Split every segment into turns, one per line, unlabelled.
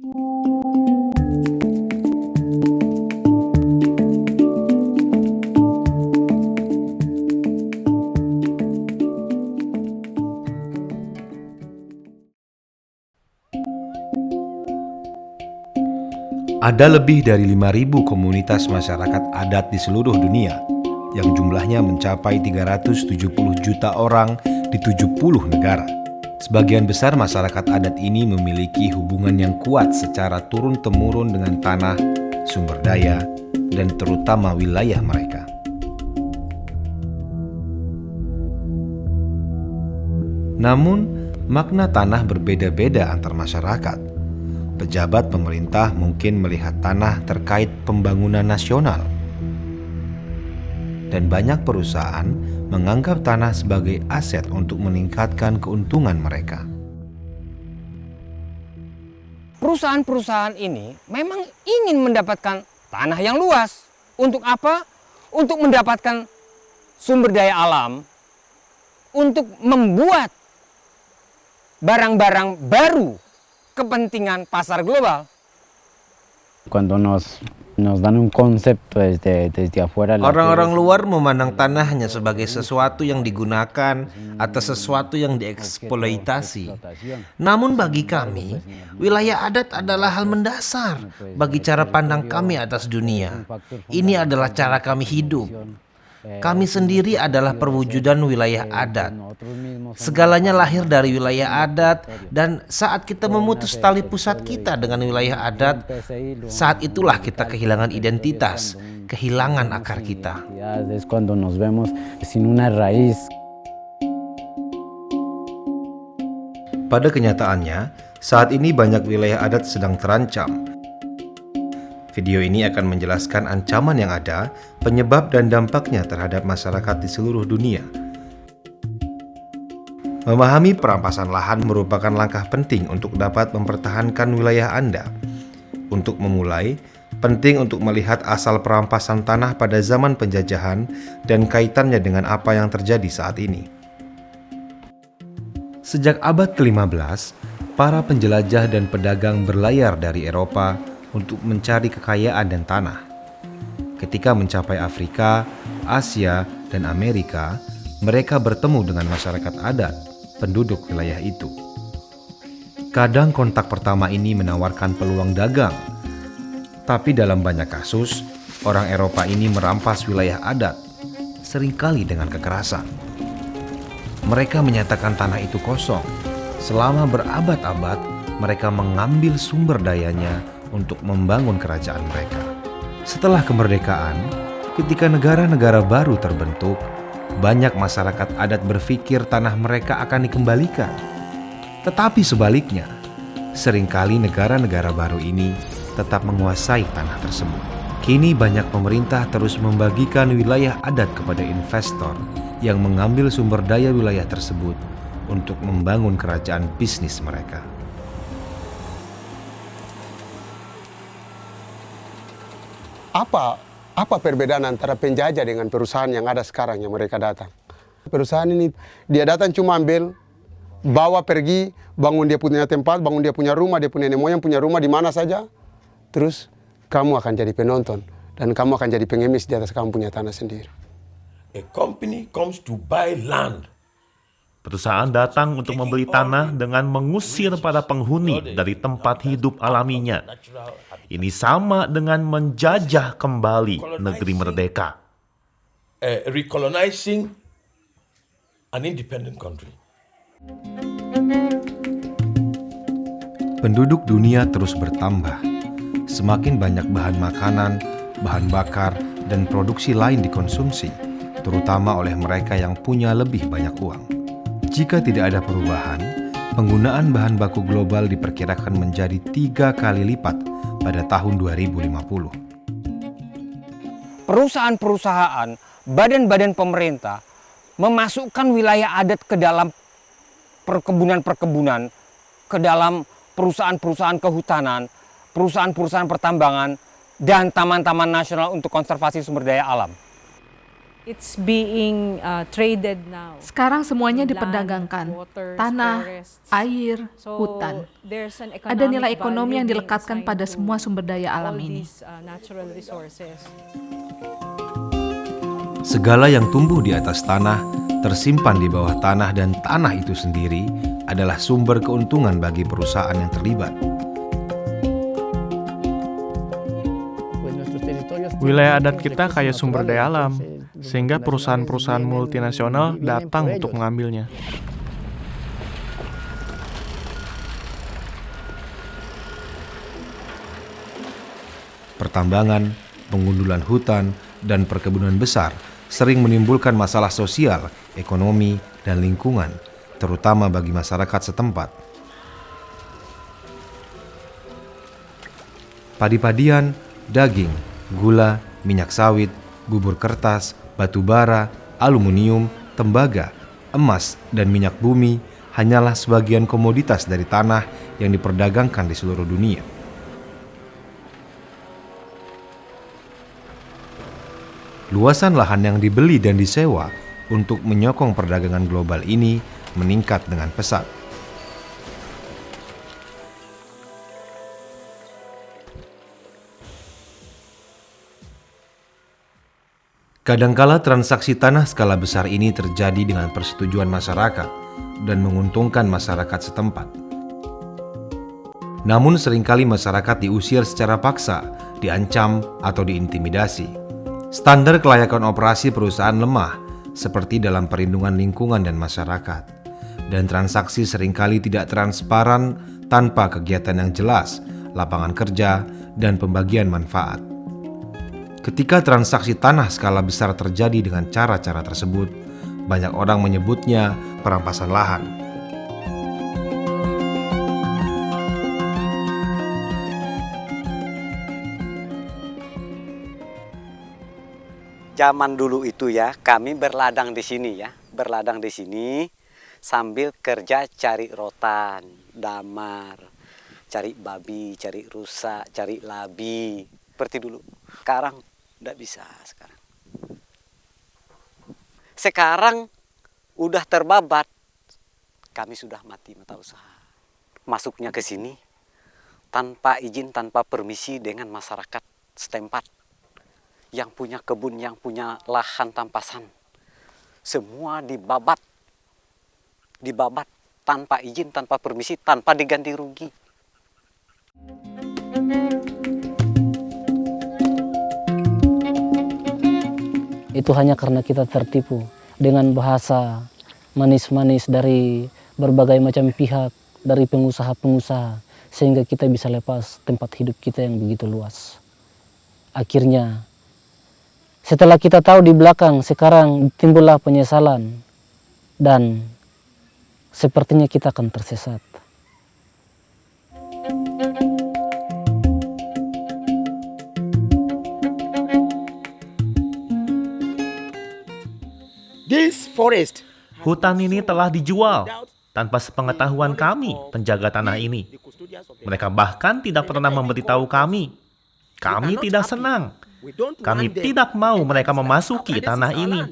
Ada lebih dari 5.000 komunitas masyarakat adat di seluruh dunia yang jumlahnya mencapai 370 juta orang di 70 negara. Sebagian besar masyarakat adat ini memiliki hubungan yang kuat secara turun-temurun dengan tanah, sumber daya, dan terutama wilayah mereka. Namun, makna tanah berbeda-beda antar masyarakat. Pejabat pemerintah mungkin melihat tanah terkait pembangunan nasional. Dan banyak perusahaan menganggap tanah sebagai aset untuk meningkatkan keuntungan mereka.
Perusahaan-perusahaan ini memang ingin mendapatkan tanah yang luas. Untuk apa? Untuk mendapatkan sumber daya alam, untuk membuat barang-barang baru kepentingan pasar global.
Cuando nos dan un concepto desde afuera.
Orang-orang luar memandang tanah hanya sebagai sesuatu yang digunakan atau sesuatu yang dieksploitasi. Namun bagi kami, wilayah adat adalah hal mendasar bagi cara pandang kami atas dunia. Ini adalah cara kami hidup. Kami sendiri adalah perwujudan wilayah adat. Segalanya lahir dari wilayah adat, dan saat kita memutus tali pusat kita dengan wilayah adat, saat itulah kita kehilangan identitas, kehilangan akar kita. Pada kenyataannya, saat ini banyak wilayah adat sedang terancam. Video ini akan menjelaskan ancaman yang ada, penyebab dan dampaknya terhadap masyarakat di seluruh dunia. Memahami perampasan lahan merupakan langkah penting untuk dapat mempertahankan wilayah Anda. Untuk memulai, penting untuk melihat asal perampasan tanah pada zaman penjajahan dan kaitannya dengan apa yang terjadi saat ini. Sejak abad ke-15, para penjelajah dan pedagang berlayar dari Eropa untuk mencari kekayaan dan tanah. Ketika mencapai Afrika, Asia, dan Amerika, mereka bertemu dengan masyarakat adat, penduduk wilayah itu. Kadang kontak pertama ini menawarkan peluang dagang, tapi dalam banyak kasus, orang Eropa ini merampas wilayah adat, seringkali dengan kekerasan. Mereka menyatakan tanah itu kosong. Selama berabad-abad, mereka mengambil sumber dayanya untuk membangun kerajaan mereka. Setelah kemerdekaan, ketika negara-negara baru terbentuk, banyak masyarakat adat berpikir tanah mereka akan dikembalikan. Tetapi sebaliknya, seringkali negara-negara baru ini tetap menguasai tanah tersebut. Kini banyak pemerintah terus membagikan wilayah adat kepada investor yang mengambil sumber daya wilayah tersebut untuk membangun kerajaan bisnis mereka.
Apa perbedaan antara penjajah dengan perusahaan yang ada sekarang yang mereka datang? Perusahaan ini dia datang cuma ambil, bawa pergi, bangun dia punya tempat, bangun dia punya rumah, dia punya nenek moyang punya rumah di mana saja. Terus kamu akan jadi penonton dan kamu akan jadi pengemis di atas kamu punya tanah sendiri.
A company comes to buy land.
Perusahaan datang untuk membeli tanah dengan mengusir para penghuni dari tempat hidup alaminya. Ini sama dengan menjajah kembali negeri merdeka.
Recolonizing an independent country.
Penduduk dunia terus bertambah. Semakin banyak bahan makanan, bahan bakar, dan produksi lain dikonsumsi, terutama oleh mereka yang punya lebih banyak uang. Jika tidak ada perubahan, penggunaan bahan baku global diperkirakan menjadi 3 kali lipat pada tahun 2050.
Perusahaan-perusahaan, badan-badan pemerintah memasukkan wilayah adat ke dalam perkebunan-perkebunan, ke dalam perusahaan-perusahaan kehutanan, perusahaan-perusahaan pertambangan, dan taman-taman nasional untuk konservasi sumber daya alam.
It's being traded now.
Sekarang semuanya
Land,
diperdagangkan,
waters,
tanah,
forests.
air,
So,
hutan.
there's an
Ada nilai
economic
ekonomi yang
value being
dilekatkan
assigned
pada
to
semua sumber daya alam
all
ini.
these, natural resources.
Segala yang tumbuh di atas tanah, tersimpan di bawah tanah, dan tanah itu sendiri adalah sumber keuntungan bagi perusahaan yang terlibat.
Wilayah adat kita kaya sumber daya alam, sehingga perusahaan-perusahaan multinasional datang untuk mengambilnya.
Pertambangan, pengundulan hutan, dan perkebunan besar sering menimbulkan masalah sosial, ekonomi, dan lingkungan, terutama bagi masyarakat setempat. Padi-padian, daging, gula, minyak sawit, bubur kertas, batu bara, aluminium, tembaga, emas, dan minyak bumi hanyalah sebagian komoditas dari tanah yang diperdagangkan di seluruh dunia. Luasan lahan yang dibeli dan disewa untuk menyokong perdagangan global ini meningkat dengan pesat. Kadangkala transaksi tanah skala besar ini terjadi dengan persetujuan masyarakat dan menguntungkan masyarakat setempat. Namun seringkali masyarakat diusir secara paksa, diancam, atau diintimidasi. Standar kelayakan operasi perusahaan lemah, seperti dalam perlindungan lingkungan dan masyarakat. Dan transaksi seringkali tidak transparan tanpa kegiatan yang jelas, lapangan kerja, dan pembagian manfaat. Ketika transaksi tanah skala besar terjadi dengan cara-cara tersebut, banyak orang menyebutnya perampasan lahan.
Zaman dulu itu ya, kami berladang di sini ya, berladang di sini sambil kerja cari rotan, damar, cari babi, cari rusa, cari labi, seperti dulu. Sekarang tidak bisa sekarang. Sekarang udah terbabat, kami sudah mati mata usaha. Masuknya ke sini tanpa izin, tanpa permisi dengan masyarakat setempat. Yang punya kebun, yang punya lahan tampasan. Semua dibabat. Dibabat tanpa izin, tanpa permisi, tanpa diganti rugi.
Itu hanya karena kita tertipu dengan bahasa manis-manis dari berbagai macam pihak, dari pengusaha-pengusaha, sehingga kita bisa lepas tempat hidup kita yang begitu luas. Akhirnya, setelah kita tahu di belakang, sekarang timbullah penyesalan, dan sepertinya kita akan tersesat.
Hutan ini telah dijual tanpa sepengetahuan kami, penjaga tanah ini. Mereka bahkan tidak pernah memberitahu kami. Kami tidak senang. Kami tidak mau mereka memasuki tanah ini.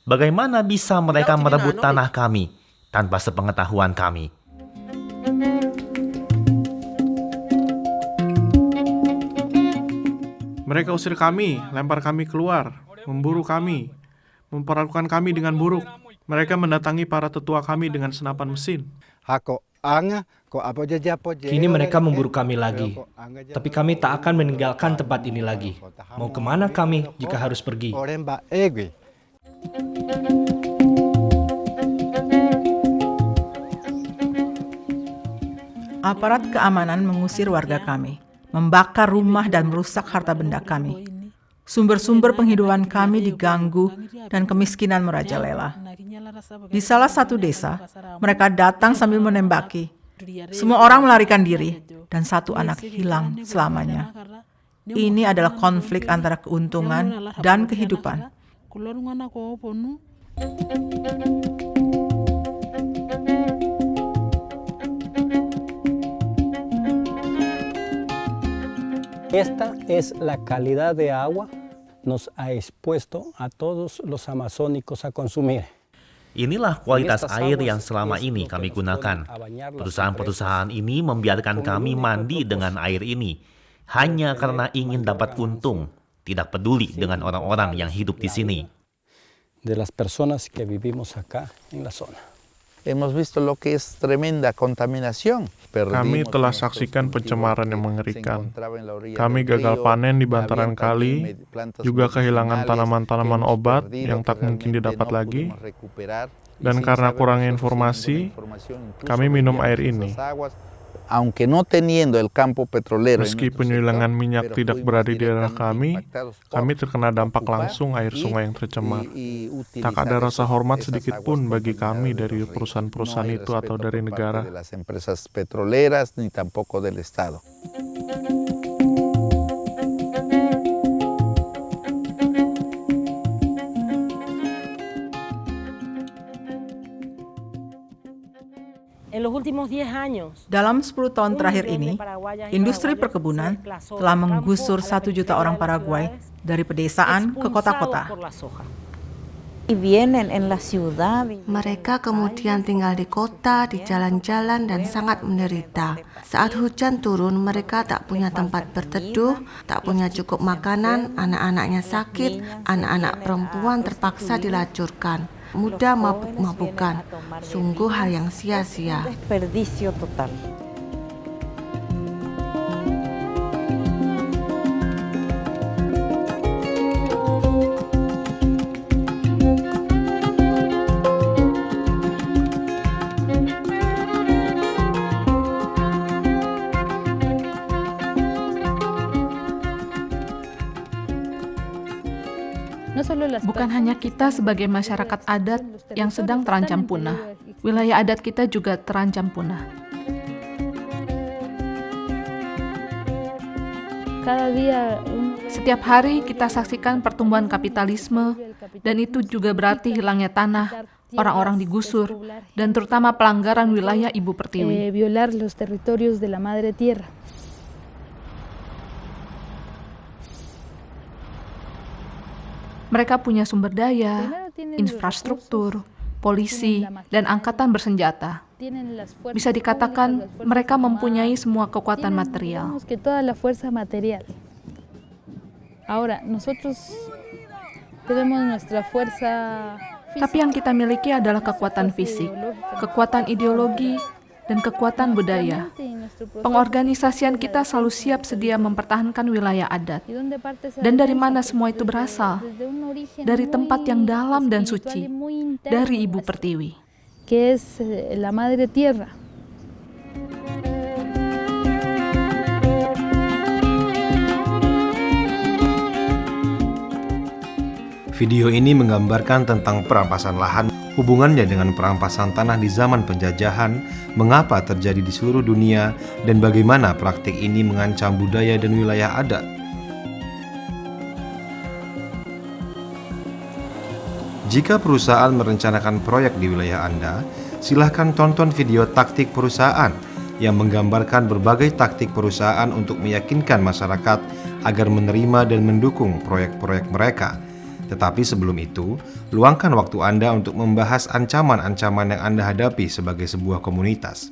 Bagaimana bisa mereka merebut tanah kami tanpa sepengetahuan kami?
Mereka usir kami, lempar kami keluar, memburu kami, memperlakukan kami dengan buruk. Mereka mendatangi para tetua kami dengan senapan mesin.
Kini mereka memburu kami lagi, tapi kami tak akan meninggalkan tempat ini lagi. Mau kemana kami jika harus pergi?
Aparat keamanan mengusir warga kami, membakar rumah dan merusak harta benda kami. Sumber-sumber penghidupan kami diganggu dan kemiskinan merajalela. Di salah satu desa, mereka datang sambil menembaki. Semua orang melarikan diri dan satu anak hilang selamanya. Ini adalah konflik antara keuntungan dan kehidupan.
Esta es la calidad de agua
nos ha expuesto a todos los amazónicos a consumir.
Inilah kualitas air yang selama ini kami gunakan. Perusahaan-perusahaan ini membiarkan kami mandi dengan air ini hanya karena ingin dapat untung, tidak peduli dengan orang-orang yang hidup di sini.
De las personas que vivimos acá en la zona.
Hemos visto lo que es tremenda contaminación.
Kami telah saksikan pencemaran yang mengerikan. Kami gagal panen di bantaran kali, juga kehilangan tanaman-tanaman obat yang tak mungkin didapat lagi. Dan karena kurangnya informasi, kami minum air ini. Meski penyulingan minyak tidak berada di daerah kami terkena dampak langsung air sungai yang tercemar. Tak ada rasa hormat sedikit pun bagi kami dari perusahaan-perusahaan itu atau dari negara.
Dalam 10 tahun terakhir ini, industri perkebunan telah menggusur 1 juta orang Paraguay dari pedesaan ke kota-kota.
Mereka kemudian tinggal di kota, di jalan-jalan, dan sangat menderita. Saat hujan turun, mereka tak punya tempat berteduh, tak punya cukup makanan, anak-anaknya sakit, anak-anak perempuan terpaksa dilacurkan. Muda mabuk-mabukan, sungguh hal yang sia-sia.
Bukan hanya kita sebagai masyarakat adat yang sedang terancam punah, wilayah adat kita juga terancam punah. Setiap hari kita saksikan pertumbuhan kapitalisme, dan itu juga berarti hilangnya tanah, orang-orang digusur, dan terutama pelanggaran wilayah Ibu Pertiwi. Mereka punya sumber daya, infrastruktur, polisi, dan angkatan bersenjata. Bisa dikatakan mereka mempunyai semua kekuatan material. Tapi yang kita miliki adalah kekuatan fisik, kekuatan ideologi, dan kekuatan budaya. Pengorganisasian kita selalu siap sedia mempertahankan wilayah adat. Dan dari mana semua itu berasal? Dari tempat yang dalam dan suci, dari Ibu Pertiwi.
Video ini menggambarkan tentang perampasan lahan, hubungannya dengan perampasan tanah di zaman penjajahan, mengapa terjadi di seluruh dunia, dan bagaimana praktik ini mengancam budaya dan wilayah adat. Jika perusahaan merencanakan proyek di wilayah Anda, silahkan tonton video taktik perusahaan yang menggambarkan berbagai taktik perusahaan untuk meyakinkan masyarakat agar menerima dan mendukung proyek-proyek mereka. Tetapi sebelum itu, luangkan waktu Anda untuk membahas ancaman-ancaman yang Anda hadapi sebagai sebuah komunitas.